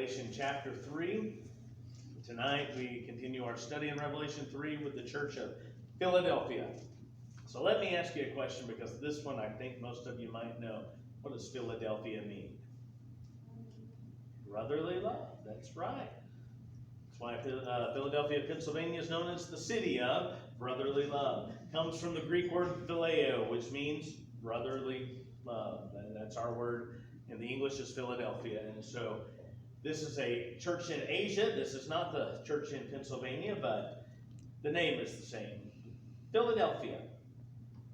Revelation chapter 3. Tonight we continue our study in Revelation 3 with the church of Philadelphia. So let me ask you a question, because this one I think most of you might know. What does Philadelphia mean? Brotherly love. That's right. That's why Philadelphia, Pennsylvania is known as the city of brotherly love. It comes from the Greek word phileo, which means brotherly love. And that's our word in the English is Philadelphia. And so this is a church in Asia. This is not the church in Pennsylvania, but the name is the same. Philadelphia,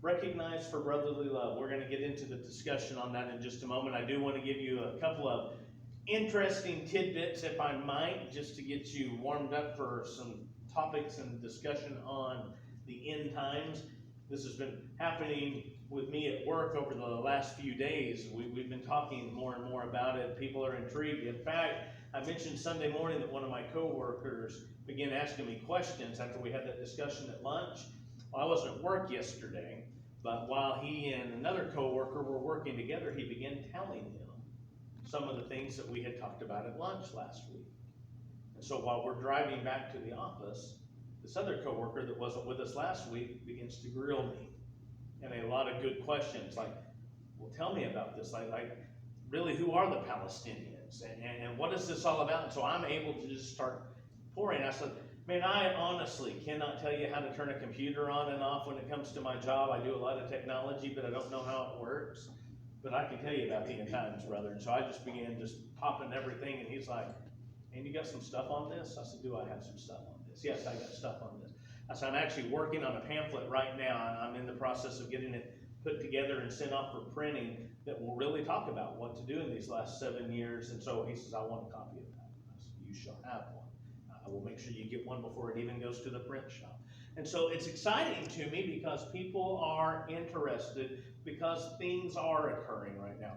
recognized for brotherly love. We're going to get into the discussion on that in just a moment. I do want to give you a couple of interesting tidbits, if I might, just to get you warmed up for some topics and discussion on the end times. This has been happening with me at work over the last few days. We've been talking more and more about it. People are intrigued. In fact, I mentioned Sunday morning that one of my coworkers began asking me questions after we had that discussion at lunch. Well, I wasn't at work yesterday, but while he and another coworker were working together, he began telling them some of the things that we had talked about at lunch last week. And so while we're driving back to the office, this other coworker that wasn't with us last week begins to grill me. And a lot of good questions like, well, tell me about this. Like really, who are the Palestinians? And what is this all about? And so I'm able to just start pouring. I said, man, I honestly cannot tell you how to turn a computer on and off when it comes to my job. I do a lot of technology, but I don't know how it works. But I can tell you about the end times, brother. And so I just began just popping everything. And he's like, and you got some stuff on this? I said, do I have some stuff on this? Yes, I got stuff on this. I said, I'm actually working on a pamphlet right now. I'm in the process of getting it put together and sent off for printing that will really talk about what to do in these last 7 years. And so he says, I want a copy of that. I said, you shall have one. I will make sure you get one before it even goes to the print shop. And so it's exciting to me because people are interested, because things are occurring right now.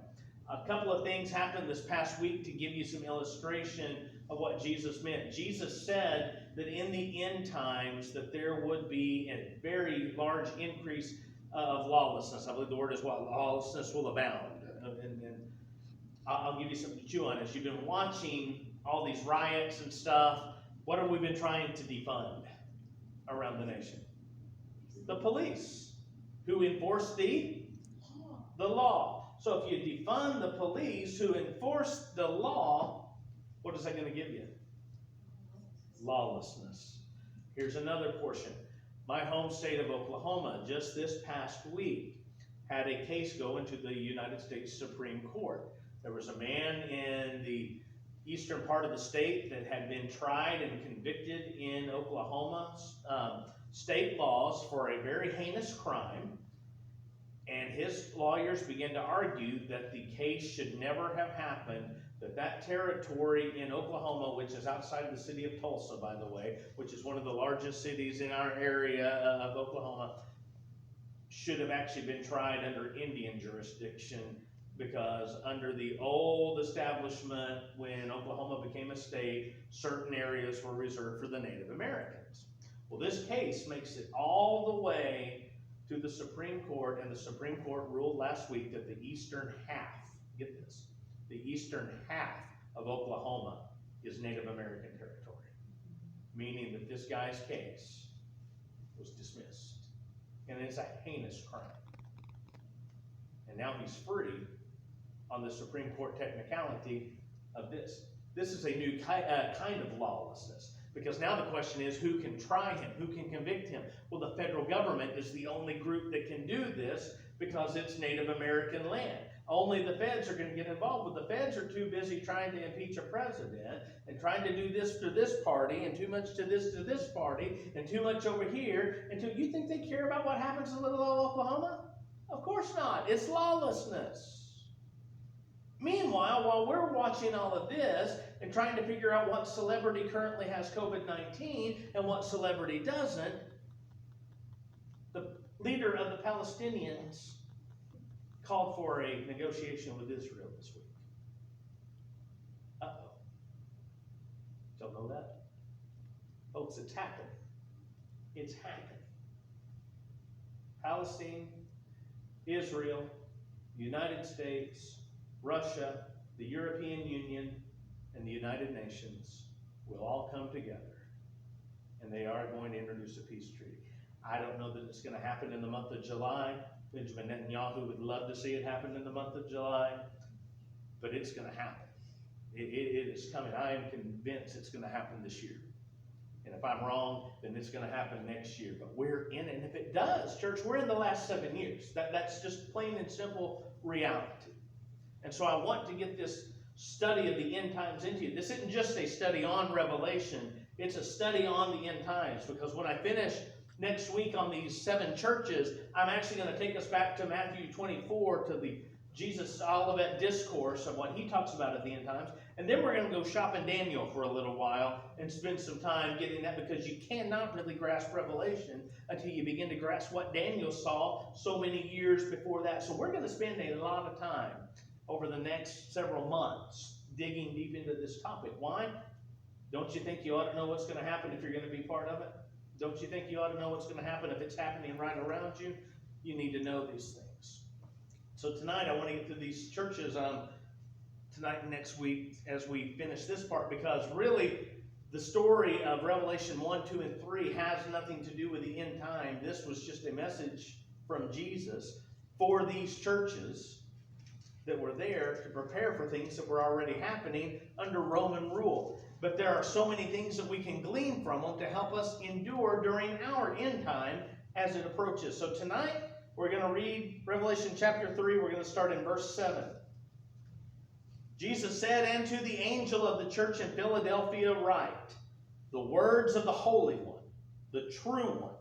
A couple of things happened this past week to give you some illustration of what Jesus meant. Jesus said that in the end times that there would be a very large increase of lawlessness. I believe the word is what? Lawlessness will abound. And I'll give you something to chew on. As you've been watching all these riots and stuff, what have we been trying to defund around the nation? The police, who enforce the law. So if you defund the police who enforce the law, what is that going to give you? Lawlessness. Here's another portion. My home state of Oklahoma, just this past week, had a case go into the United States Supreme Court. There was a man in the eastern part of the state that had been tried and convicted in Oklahoma's state laws for a very heinous crime. And his lawyers began to argue that the case should never have happened, that territory in Oklahoma, which is outside the city of Tulsa, by the way, which is one of the largest cities in our area of Oklahoma, should have actually been tried under Indian jurisdiction, because under the old establishment, when Oklahoma became a state, certain areas were reserved for the Native Americans. Well, this case makes it all the way to the Supreme Court, and the Supreme Court ruled last week that the eastern half, get this, the eastern half of Oklahoma is Native American territory, meaning that this guy's case was dismissed, and it's a heinous crime. And now he's free on the Supreme Court technicality of this. This is a new kind of lawlessness. Because now the question is, who can try him? Who can convict him? Well, the federal government is the only group that can do this because it's Native American land. Only the feds are going to get involved. But the feds are too busy trying to impeach a president and trying to do this to this party and too much to this party and too much over here. And you think they care about what happens in little old Oklahoma? Of course not. It's lawlessness. Meanwhile, while we're watching all of this and trying to figure out what celebrity currently has COVID-19 and what celebrity doesn't, the leader of the Palestinians called for a negotiation with Israel this week. Uh-oh. Don't know that? Folks, it's happening. It's happening. Palestine, Israel, United States, Russia, the European Union, and the United Nations will all come together, and they are going to introduce a peace treaty. I don't know that it's going to happen in the month of July. Benjamin Netanyahu would love to see it happen in the month of July, but it's going to happen. It is coming. I am convinced it's going to happen this year. And if I'm wrong, then it's going to happen next year. But we're in it. And if it does, church, we're in the last 7 years. That's just plain and simple reality. And so I want to get this study of the end times into you. This isn't just a study on Revelation. It's a study on the end times. Because when I finish next week on these 7 churches, I'm actually going to take us back to Matthew 24 to the Jesus Olivet Discourse of what he talks about at the end times. And then we're going to go shopping Daniel for a little while and spend some time getting that, because you cannot really grasp Revelation until you begin to grasp what Daniel saw so many years before that. So we're going to spend a lot of time over the next several months digging deep into this topic. Why? Don't you think you ought to know what's going to happen if you're going to be part of it? Don't you think you ought to know what's going to happen if it's happening right around you? You need to know these things. So tonight I want to get to these churches tonight and next week as we finish this part, because really the story of Revelation 1, 2, and 3 has nothing to do with the end time. This was just a message from Jesus for these churches that were there to prepare for things that were already happening under Roman rule. But there are so many things that we can glean from them to help us endure during our end time as it approaches. So tonight, we're going to read Revelation chapter 3. We're going to start in verse 7. Jesus said, "And to the angel of the church in Philadelphia write, the words of the Holy One, the true one,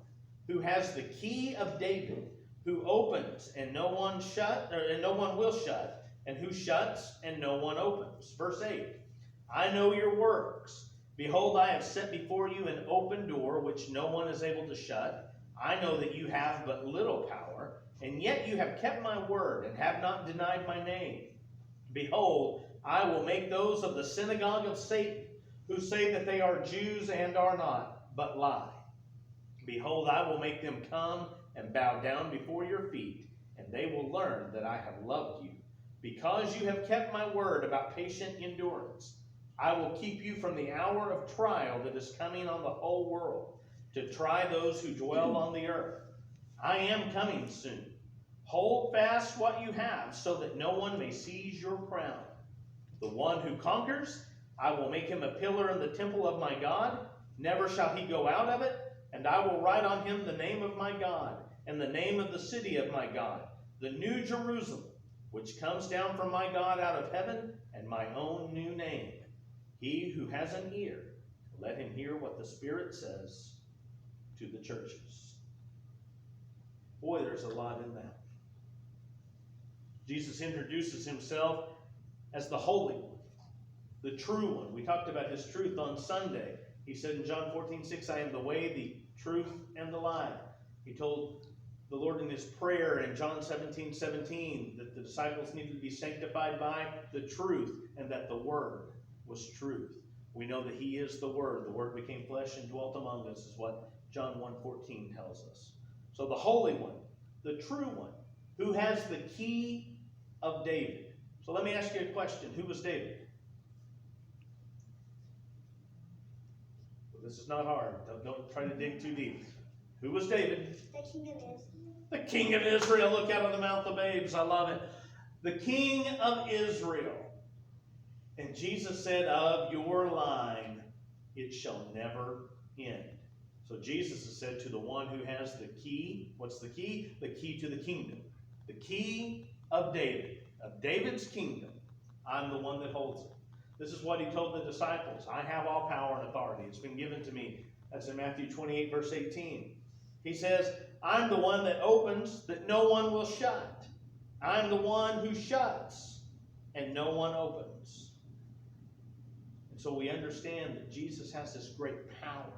who has the key of David, who opens and no one will shut, and who shuts and no one opens." Verse 8. "I know your works. Behold, I have set before you an open door, which no one is able to shut. I know that you have but little power, and yet you have kept my word, and have not denied my name. Behold, I will make those of the synagogue of Satan, who say that they are Jews and are not, but lie. Behold, I will make them come and bow down before your feet, and they will learn that I have loved you, because you have kept my word about patient endurance. I will keep you from the hour of trial that is coming on the whole world, to try those who dwell on the earth. I am coming soon. Hold fast what you have, so that no one may seize your crown. The one who conquers, I will make him a pillar in the temple of my God. Never shall he go out of it. And I will write on him the name of my God, and the name of the city of my God, the new Jerusalem, which comes down from my God out of heaven, and my own new name. He who has an ear, let him hear what the Spirit says to the churches." Boy, there's a lot in that. Jesus introduces himself as the Holy One, the true one. We talked about his truth on Sunday. He said in John 14:6, "I am the way, the truth, and the life." He told the Lord in his prayer in John 17:17 that the disciples needed to be sanctified by the truth, and that the Word was truth. We know that he is the Word. The Word became flesh and dwelt among us, is what John 1:14 tells us. So the Holy One, the true one, who has the key of David. So let me ask you a question. Who was David? Well, this is not hard. Don't try to dig too deep. Who was David? The King of Israel. The King of Israel. Look out of the mouth of babes. I love it. The King of Israel. And Jesus said, "Of your line it shall never end." So Jesus has said to the one who has the key, what's the key? The key to the kingdom. The key of David, of David's kingdom. I'm the one that holds it. This is what he told the disciples. "I have all power and authority. It's been given to me." That's in Matthew 28, verse 18. He says, "I'm the one that opens that no one will shut. I'm the one who shuts and no one opens." And so we understand that Jesus has this great power.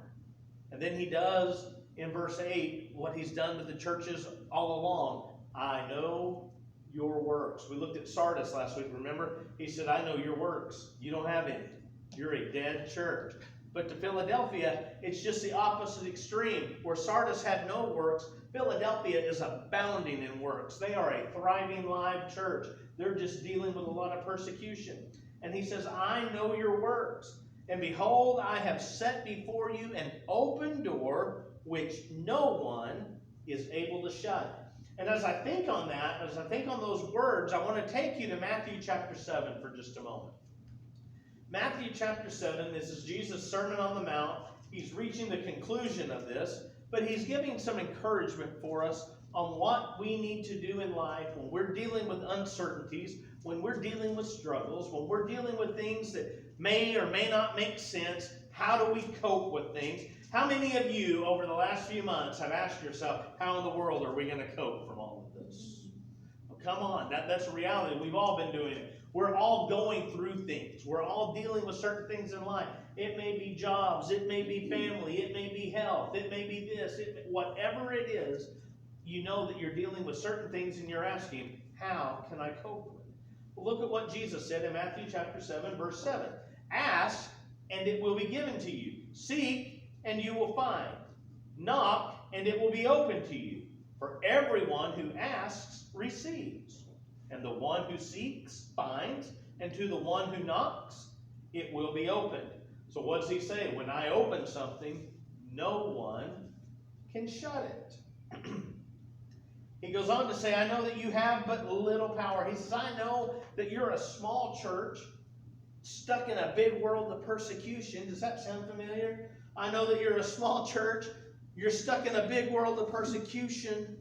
And then he does, in verse 8, what he's done to the churches all along. "I know your works." We looked at Sardis last week, remember? He said, "I know your works. You don't have any. You're a dead church." But to Philadelphia, it's just the opposite extreme. Where Sardis had no works, Philadelphia is abounding in works. They are a thriving live church. They're just dealing with a lot of persecution. And he says, I know your works. And behold, I have set before you an open door which no one is able to shut. And as I think on that, as I think on those words, I want to take you to Matthew chapter 7 for just a moment. Matthew chapter 7, this is Jesus' Sermon on the Mount. He's reaching the conclusion of this, but he's giving some encouragement for us on what we need to do in life when we're dealing with uncertainties, when we're dealing with struggles, when we're dealing with things that may or may not make sense. How do we cope with things? How many of you over the last few months have asked yourself, how in the world are we going to cope from all of this? Well, come on, that's a reality. We've all been doing it. We're all going through things. We're all dealing with certain things in life. It may be jobs, it may be family, it may be health, it may be this, whatever it is, you know that you're dealing with certain things and you're asking, how can I cope with it? Well, look at what Jesus said in Matthew chapter 7, verse 7. Ask, and it will be given to you. Seek, and you will find. Knock, and it will be open to you. For everyone who asks receives, and the one who seeks finds, and to the one who knocks it will be opened. So what does he say? When I open something, no one can shut it. He goes on to say, I know that you have but little power. He says, I know that you're a small church stuck in a big world of persecution. Does that sound familiar? I know that you're a small church. You're stuck in a big world of persecution,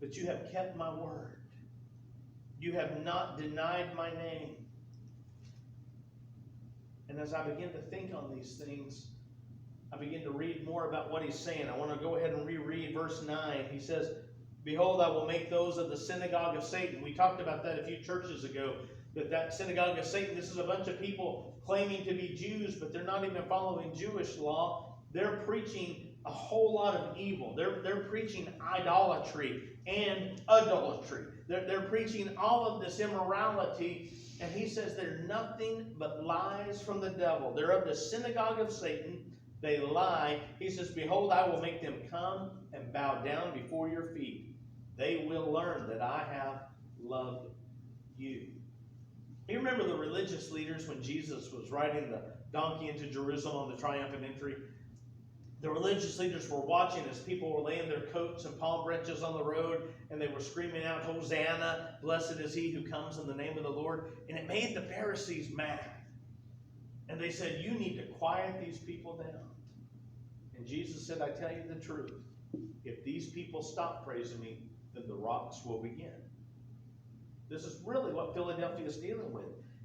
but you have kept my word. You have not denied my name. And as I begin to think on these things, I begin to read more about what he's saying. I want to go ahead and reread verse 9. He says, behold, I will make those of the synagogue of Satan. We talked about that a few churches ago, that synagogue of Satan, this is a bunch of people claiming to be Jews, but they're not even following Jewish law. They're preaching a whole lot of evil. They're preaching idolatry and adultery. They're preaching all of this immorality. And he says they're nothing but lies from the devil. They're of the synagogue of Satan. They lie. He says, behold, I will make them come and bow down before your feet. They will learn that I have loved you. You remember the religious leaders when Jesus was riding the donkey into Jerusalem on the triumphant entry? The religious leaders were watching as people were laying their coats and palm branches on the road, and they were screaming out, Hosanna, blessed is he who comes in the name of the Lord. And it made the Pharisees mad. And they said, you need to quiet these people down. And Jesus said, I tell you the truth. If these people stop praising me, then the rocks will begin. This is really what Philadelphia is dealing with.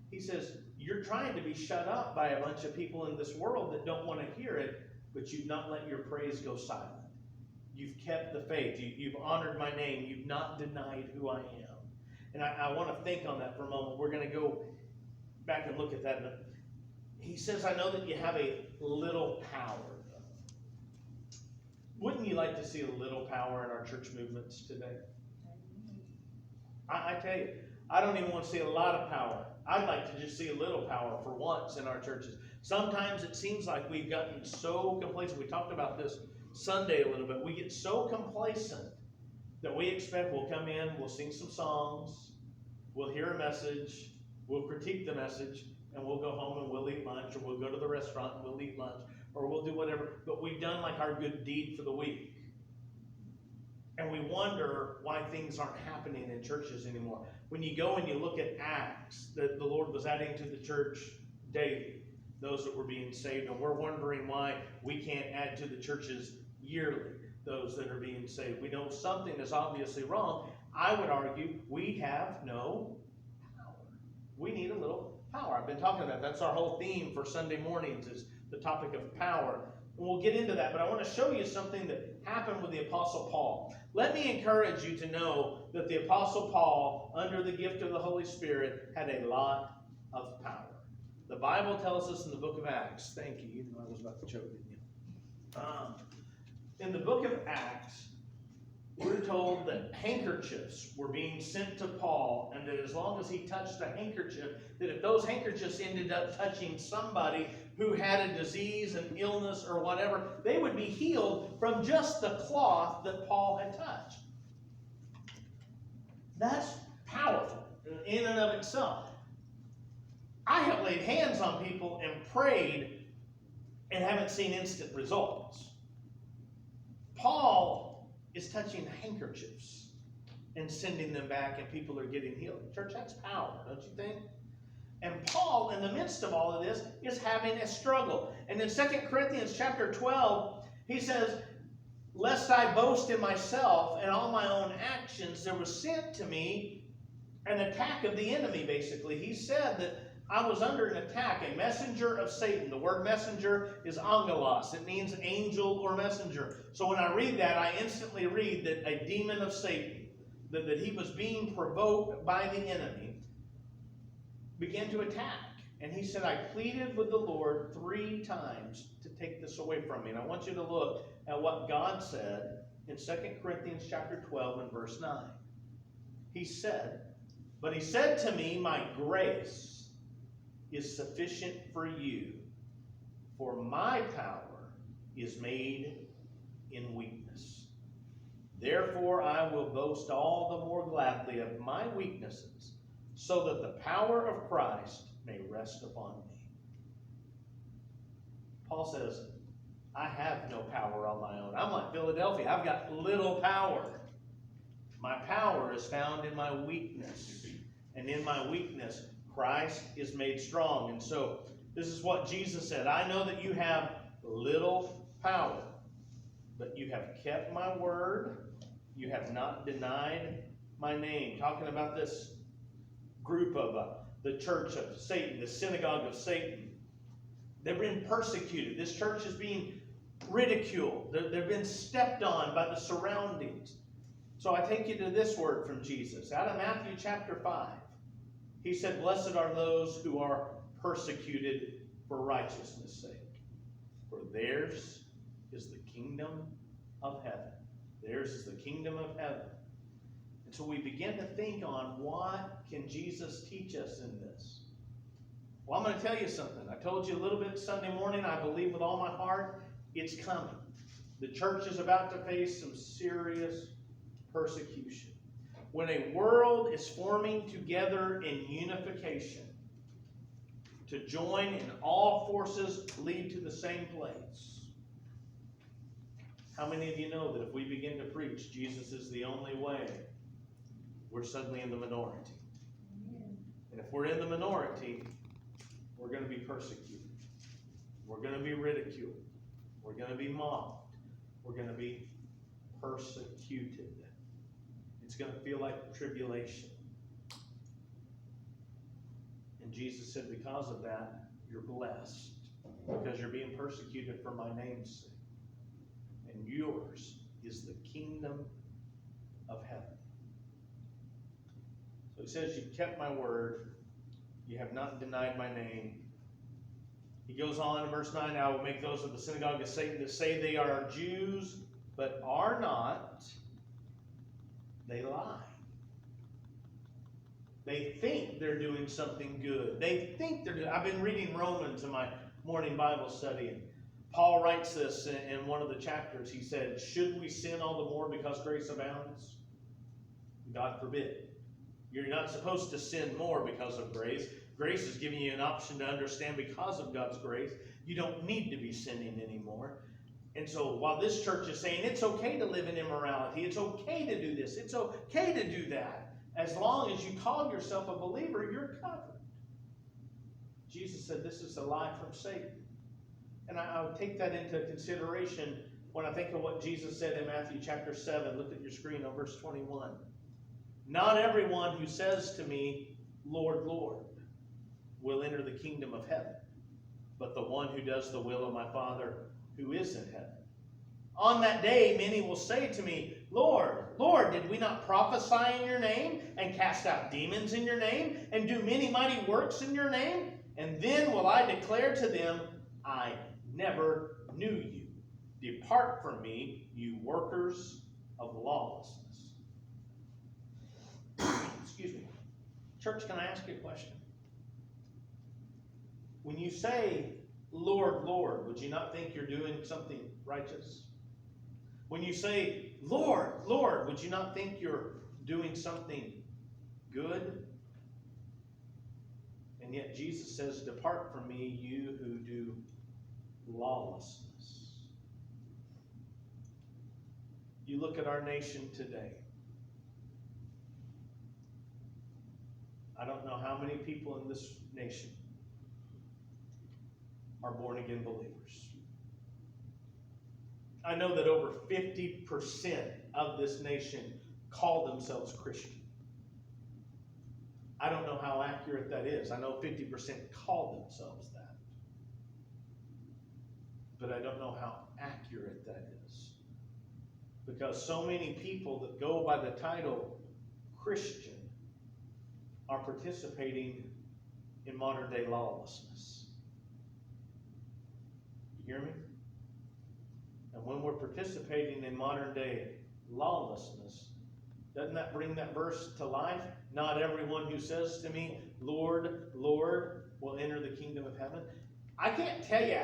He says, you're trying to be shut up by a bunch of people in this world that don't want to hear it, but you've not let your praise go silent. You've kept the faith. You've honored my name. You've not denied who I am. And I want to think on that for a moment. We're going to go back and look at that. He says, I know that you have a little power. Wouldn't you like to see a little power in our church movements today? I tell you, I don't even want to see a lot of power. I'd like to just see a little power for once in our churches. Sometimes it seems like we've gotten so complacent. We talked about this Sunday a little bit. We get so complacent that we expect we'll come in, we'll sing some songs, we'll hear a message, we'll critique the message, and we'll go home and we'll eat lunch, or we'll go to the restaurant and we'll eat lunch, or we'll do whatever. But we've done like our good deed for the week. And we wonder why things aren't happening in churches anymore. When you go and you look at Acts that the Lord was adding to the church daily, those that were being saved, and we're wondering why we can't add to the churches yearly, those that are being saved. We know something is obviously wrong. I would argue we have no power. We need a little power. I've been talking about that. That's our whole theme for Sunday mornings, is the topic of power. And we'll get into that, but I want to show you something that happened with the Apostle Paul. Let me encourage you to know that the Apostle Paul, under the gift of the Holy Spirit, had a lot of power. The Bible tells us in the book of Acts, thank you, even though I was about to choke, didn't you? In the book of Acts, we're told that handkerchiefs were being sent to Paul, and that as long as he touched a handkerchief, that if those handkerchiefs ended up touching somebody who had a disease, an illness, or whatever, they would be healed from just the cloth that Paul had touched. That's powerful in and of itself. I have laid hands on people and prayed and haven't seen instant results. Paul is touching handkerchiefs and sending them back, and people are getting healed. Church, that's power, don't you think? And Paul, in the midst of all of this, is having a struggle. And in 2 Corinthians chapter 12, he says, lest I boast in myself and all my own actions, there was sent to me an attack of the enemy, basically. He said that I was under an attack, a messenger of Satan. The word messenger is angelos. It means angel or messenger. So when I read that, I instantly read that a demon of Satan, that he was being provoked by the enemy, began to attack. And he said, I pleaded with the Lord 3 times to take this away from me. And I want you to look at what God said in 2 Corinthians chapter 12 and verse 9. He said, but he said to me, my grace is sufficient for you, for my power is made in weakness. Therefore I will boast all the more gladly of my weaknesses, so that the power of Christ may rest upon me. Paul says, I have no power on my own. I'm like Philadelphia. I've got little power. My power is found in my weakness. And in my weakness, Christ is made strong. And so this is what Jesus said. I know that you have little power, but you have kept my word. You have not denied my name. Talking about this group of the church of Satan, the synagogue of Satan. They've been persecuted. This church is being ridiculed. They've been stepped on by the surroundings. So I take you to this word from Jesus out of Matthew chapter 5. He said, blessed are those who are persecuted for righteousness' sake, for theirs is the kingdom of heaven. Theirs is the kingdom of heaven. And so we begin to think on, what can Jesus teach us in this? Well, I'm going to tell you something. I told you a little bit Sunday morning. I believe with all my heart it's coming. The church is about to face some serious persecution. When a world is forming together in unification to join and all forces lead to the same place. How many of you know that if we begin to preach Jesus is the only way, we're suddenly in the minority? And if we're in the minority, we're going to be persecuted. We're going to be ridiculed. We're going to be mocked. We're going to be persecuted. It's going to feel like tribulation. And Jesus said, because of that, you're blessed. Because you're being persecuted for my name's sake. And yours is the kingdom of heaven. So he says, you've kept my word. You have not denied my name. He goes on in verse 9, I will make those of the synagogue of Satan that say they are Jews, but are not. They lie. They think they're doing something good. They think they're doing. I've been reading Romans in my morning Bible study, and Paul writes this in one of the chapters. He said, should we sin all the more because grace abounds? God forbid. You're not supposed to sin more because of grace. Grace is giving you an option to understand because of God's grace, you don't need to be sinning anymore. And so while this church is saying it's okay to live in immorality, it's okay to do this, it's okay to do that, as long as you call yourself a believer, you're covered. Jesus said this is a lie from Satan. And I would take that into consideration when I think of what Jesus said in Matthew chapter 7. Look at your screen on verse 21. Not everyone who says to me, Lord, Lord, will enter the kingdom of heaven, but the one who does the will of my Father who is in heaven. On that day, many will say to me, Lord, Lord, did we not prophesy in your name and cast out demons in your name and do many mighty works in your name? And then will I declare to them, I never knew you. Depart from me, you workers of lawlessness. Excuse me. Church, can I ask you a question? When you say, Lord, Lord, would you not think you're doing something righteous? When you say, Lord, Lord, would you not think you're doing something good? And yet Jesus says, depart from me, you who do lawlessness. You look at our nation today. I don't know how many people in this nation are born again believers. I know that over 50% of this nation call themselves Christian. I don't know how accurate that is. I know 50% call themselves that. But I don't know how accurate that is. Because so many people that go by the title Christian are participating in modern day lawlessness. You hear me? And when we're participating in modern day lawlessness, doesn't that bring that verse to life? Not everyone who says to me, Lord, Lord, will enter the kingdom of heaven. I can't tell you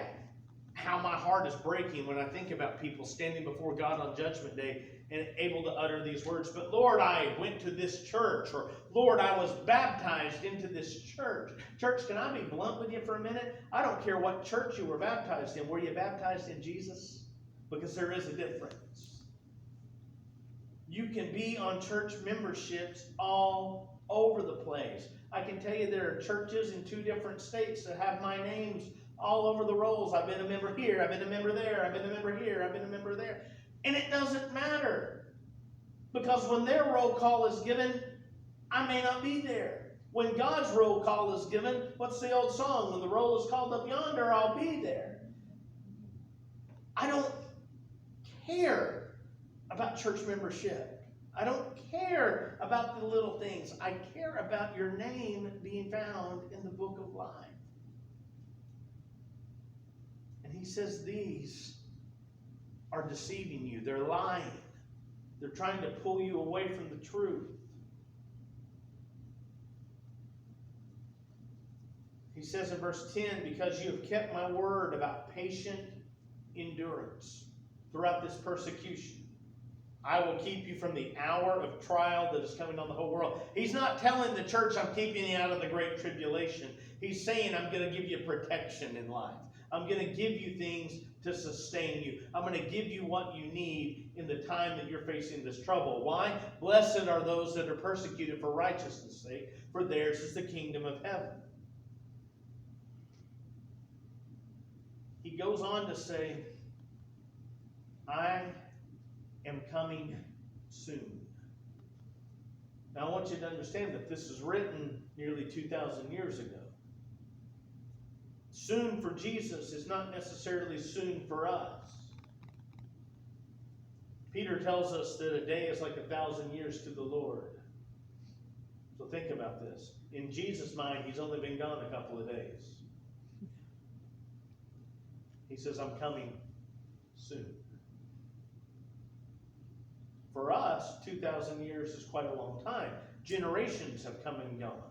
how my heart is breaking when I think about people standing before God on Judgment Day and able to utter these words. But Lord, I went to this church, or Lord, I was baptized into this church. Church, can I be blunt with you for a minute? I don't care what church you were baptized in. Were you baptized in Jesus? Because there is a difference. You can be on church memberships all over the place. I can tell you there are churches in 2 different states that have my names all over the rolls. I've been a member here, I've been a member there, I've been a member here, I've been a member there. And it doesn't matter. Because when their roll call is given, I may not be there. When God's roll call is given, what's the old song? When the roll is called up yonder, I'll be there. I don't care about church membership. I don't care about the little things. I care about your name being found in the book of life. And he says these are deceiving you. They're lying. They're trying to pull you away from the truth. He says in verse 10, because you have kept my word about patient endurance throughout this persecution, I will keep you from the hour of trial that is coming on the whole world. He's not telling the church, I'm keeping you out of the great tribulation. He's saying, I'm going to give you protection in life. I'm going to give you things to sustain you. I'm going to give you what you need in the time that you're facing this trouble. Why? Blessed are those that are persecuted for righteousness' sake, for theirs is the kingdom of heaven. He goes on to say, I am coming soon. Now I want you to understand that this was written nearly 2,000 years ago. Soon for Jesus is not necessarily soon for us. Peter tells us that a day is like 1,000 years to the Lord. So think about this. In Jesus' mind, he's only been gone a couple of days. He says, I'm coming soon. For us, 2,000 years is quite a long time. Generations have come and gone.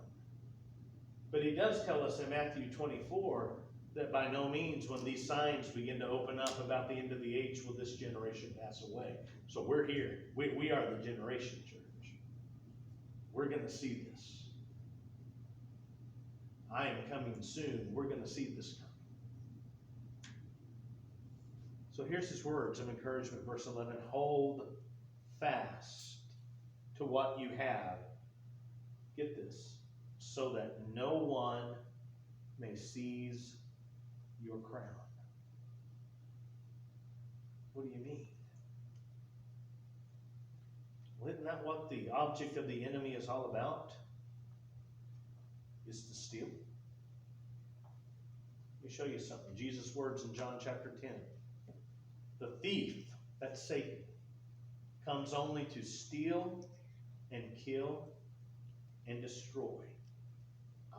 But he does tell us in Matthew 24 that by no means when these signs begin to open up about the end of the age will this generation pass away. So we're here. We are the generation, church. We're going to see this. I am coming soon. We're going to see this coming. So here's his words of encouragement, verse 11. Hold fast to what you have. Get this. So that no one may seize your crown. What do you mean? Well, isn't that what the object of the enemy is all about? Is to steal. Let me show you something. Jesus' words in John chapter 10. The thief, that's Satan, comes only to steal and kill and destroy.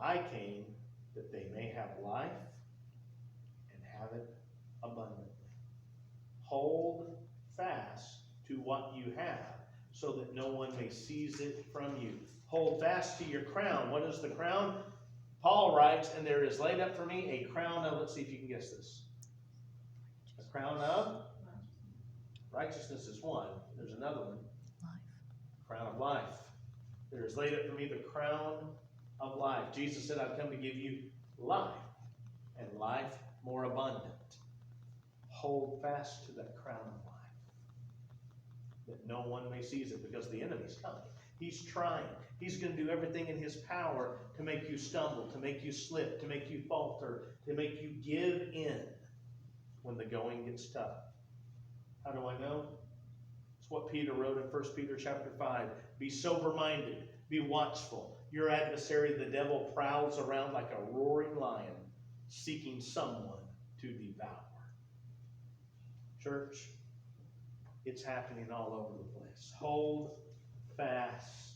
I came that they may have life and have it abundantly. Hold fast to what you have so that no one may seize it from you. Hold fast to your crown. What is the crown? Paul writes, and there is laid up for me a crown of, let's see if you can guess this. A crown of? Righteousness is one. There's another one. Life. Crown of life. There is laid up for me the crown of life. Jesus said, I've come to give you life, and life more abundant. Hold fast to that crown of life, that no one may seize it, because the enemy's coming. He's trying. He's going to do everything in his power to make you stumble, to make you slip, to make you falter, to make you give in when the going gets tough. How do I know? It's what Peter wrote in 1 Peter chapter 5. Be sober-minded. Be watchful. Your adversary, the devil, prowls around like a roaring lion, seeking someone to devour. Church, it's happening all over the place. Hold fast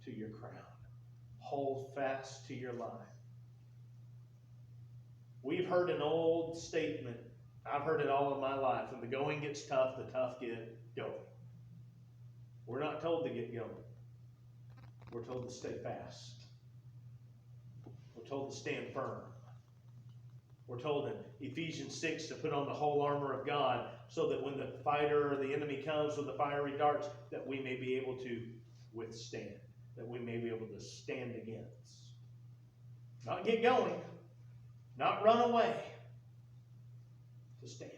to your crown. Hold fast to your life. We've heard an old statement. I've heard it all of my life. When the going gets tough, the tough get going. We're not told to get going. We're told to stay fast. We're told to stand firm. We're told in Ephesians 6 to put on the whole armor of God, so that when the fighter or the enemy comes with the fiery darts, that we may be able to withstand, that we may be able to stand against. Not get going, not run away, to stand.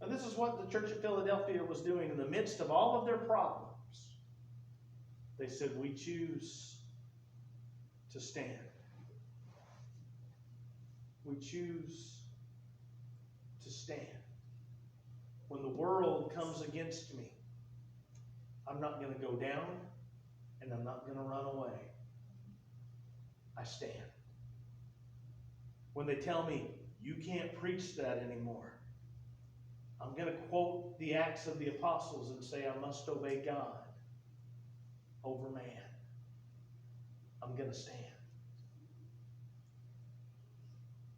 And this is what the church of Philadelphia was doing in the midst of all of their problems. They said, we choose to stand. We choose to stand. When the world comes against me, I'm not going to go down, and I'm not going to run away. I stand. When they tell me, you can't preach that anymore, I'm going to quote the Acts of the Apostles and say, I must obey God over man. I'm going to stand.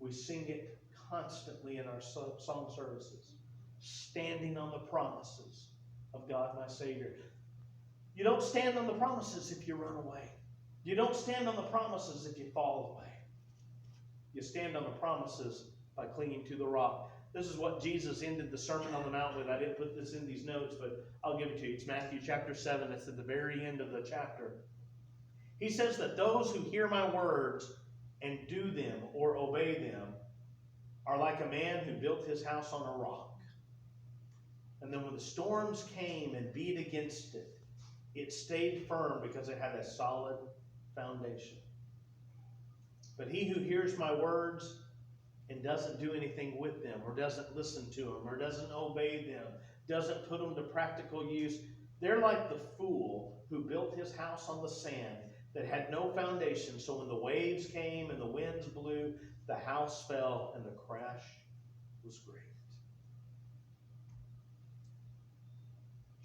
We sing it constantly in our song services. Standing on the promises of God my Savior. You don't stand on the promises if you run away. You don't stand on the promises if you fall away. You stand on the promises by clinging to the rock. This is what Jesus ended the Sermon on the Mount with. I didn't put this in these notes, but I'll give it to you. It's Matthew chapter 7. It's at the very end of the chapter. He says that those who hear my words and do them or obey them are like a man who built his house on a rock. And then when the storms came and beat against it, it stayed firm because it had a solid foundation. But he who hears my words and doesn't do anything with them, or doesn't listen to them, or doesn't obey them, doesn't put them to practical use, they're like the fool who built his house on the sand that had no foundation. So when the waves came and the winds blew, the house fell and the crash was great.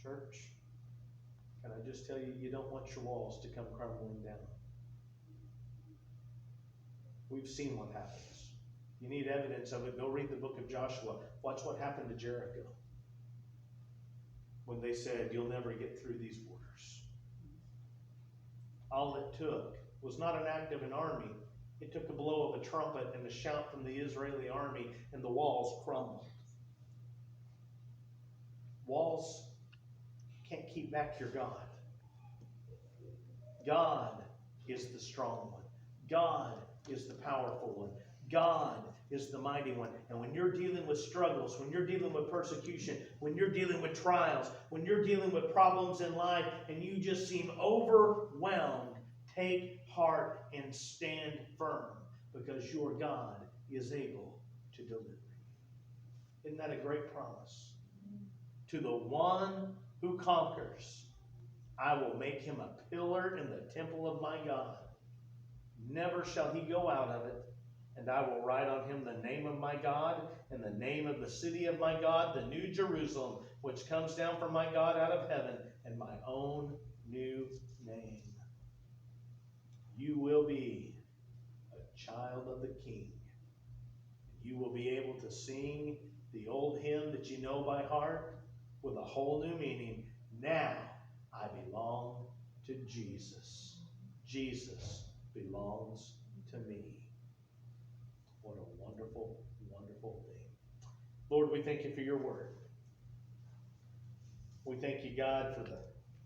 Church, can I just tell you, you don't want your walls to come crumbling down. We've seen what happens. You need evidence of it. Go read the book of Joshua. Watch what happened to Jericho when they said, you'll never get through these borders. All it took was not an act of an army. It took a blow of a trumpet and a shout from the Israeli army, and the walls crumbled. Walls can't keep back your God. God is the strong one. God is the powerful one. God is the mighty one. And when you're dealing with struggles, when you're dealing with persecution, when you're dealing with trials, when you're dealing with problems in life, and you just seem overwhelmed, take heart and stand firm, because your God is able to deliver you. Isn't that a great promise? To the one who conquers, I will make him a pillar in the temple of my God. Never shall he go out of it. And I will write on him the name of my God and the name of the city of my God, the new Jerusalem, which comes down from my God out of heaven, and my own new name. You will be a child of the King. You will be able to sing the old hymn that you know by heart with a whole new meaning. Now I belong to Jesus. Jesus belongs to me. What a wonderful, wonderful thing. Lord, we thank you for your word. We thank you, God, for the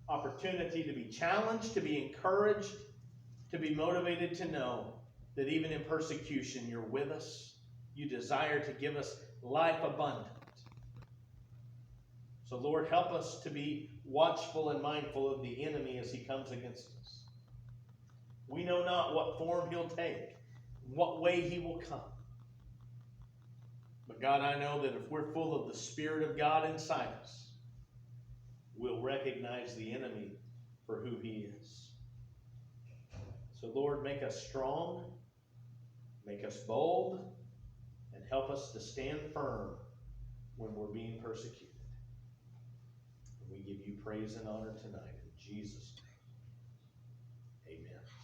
opportunity to be challenged, to be encouraged, to be motivated to know that even in persecution, you're with us. You desire to give us life abundant. So, Lord, help us to be watchful and mindful of the enemy as he comes against us. We know not what form he'll take, what way he will come. But God, I know that if we're full of the Spirit of God inside us, we'll recognize the enemy for who he is. So, Lord, make us strong, make us bold, and help us to stand firm when we're being persecuted. And we give you praise and honor tonight in Jesus' name. Amen.